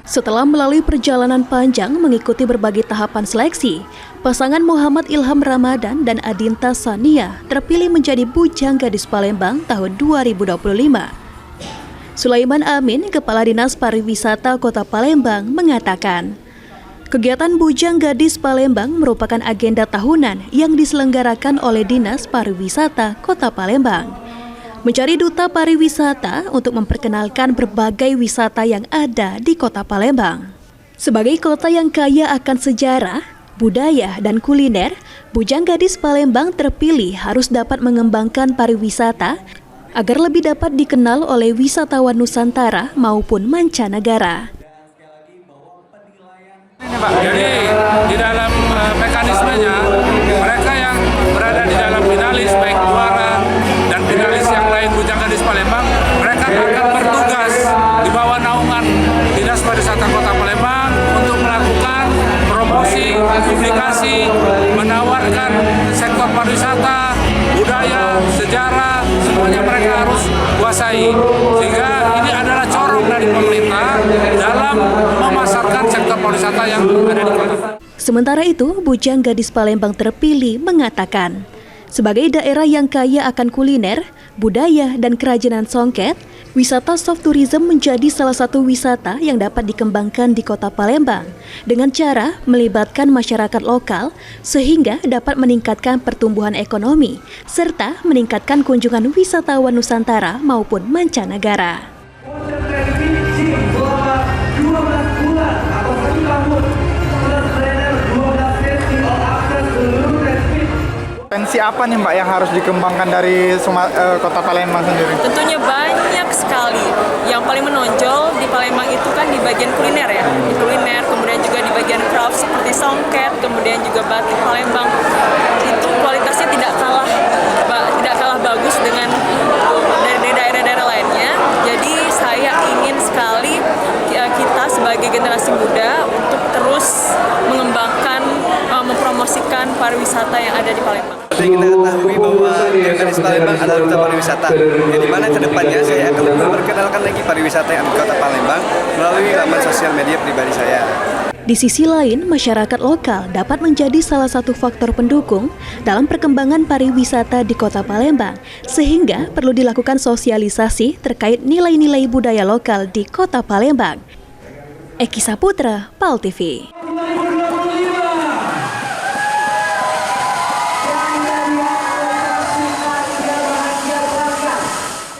Setelah melalui perjalanan panjang mengikuti berbagai tahapan seleksi, pasangan Muhammad Ilham Ramadan dan Adinta Sania terpilih menjadi Bujang Gadis Palembang tahun 2025. Sulaiman Amin, Kepala Dinas Pariwisata Kota Palembang, mengatakan, kegiatan Bujang Gadis Palembang merupakan agenda tahunan yang diselenggarakan oleh Dinas Pariwisata Kota Palembang. Mencari duta pariwisata untuk memperkenalkan berbagai wisata yang ada di Kota Palembang. Sebagai kota yang kaya akan sejarah, budaya, dan kuliner, Bujang Gadis Palembang terpilih harus dapat mengembangkan pariwisata agar lebih dapat dikenal oleh wisatawan Nusantara maupun mancanegara. Jadi di dalam mekanismenya, mereka yang berada di dalam finalis baik juara dan finalis yang lain Bujang Gadis Palembang, mereka akan bertugas di bawah naungan Dinas Pariwisata Kota Palembang untuk melakukan promosi, publikasi, menawarkan sektor pariwisata, budaya, sejarah, semuanya mereka harus kuasai. Sehingga ini adalah corong dari pemerintah dalam memasarkan sektor pariwisata yang ada di kota. Sementara itu, Bujang Gadis Palembang terpilih mengatakan, sebagai daerah yang kaya akan kuliner, budaya, dan kerajinan songket, wisata soft tourism menjadi salah satu wisata yang dapat dikembangkan di Kota Palembang dengan cara melibatkan masyarakat lokal sehingga dapat meningkatkan pertumbuhan ekonomi serta meningkatkan kunjungan wisatawan Nusantara maupun mancanegara. Potensi apa nih Mbak yang harus dikembangkan dari Kota Palembang sendiri? Tentunya banyak sekali. Yang paling menonjol di Palembang itu kan di bagian kuliner ya. Di kuliner, kemudian juga di bagian craft seperti songket, kemudian juga batik Palembang. Itu kualitasnya tidak kalah bagus dengan dari daerah-daerah lainnya. Jadi saya ingin sekali kita sebagai generasi muda untuk terus mengembangkan, mempromosikan pariwisata yang ada di Palembang. Jadi kita ketahui bahwa Gadis Palembang adalah duta pariwisata, yang dimana kedepannya saya akan memperkenalkan lagi pariwisata yang ada di Kota Palembang melalui laman sosial media pribadi saya. Di sisi lain, masyarakat lokal dapat menjadi salah satu faktor pendukung dalam perkembangan pariwisata di Kota Palembang, sehingga perlu dilakukan sosialisasi terkait nilai-nilai budaya lokal di Kota Palembang. Eki Saputra, PAL TV.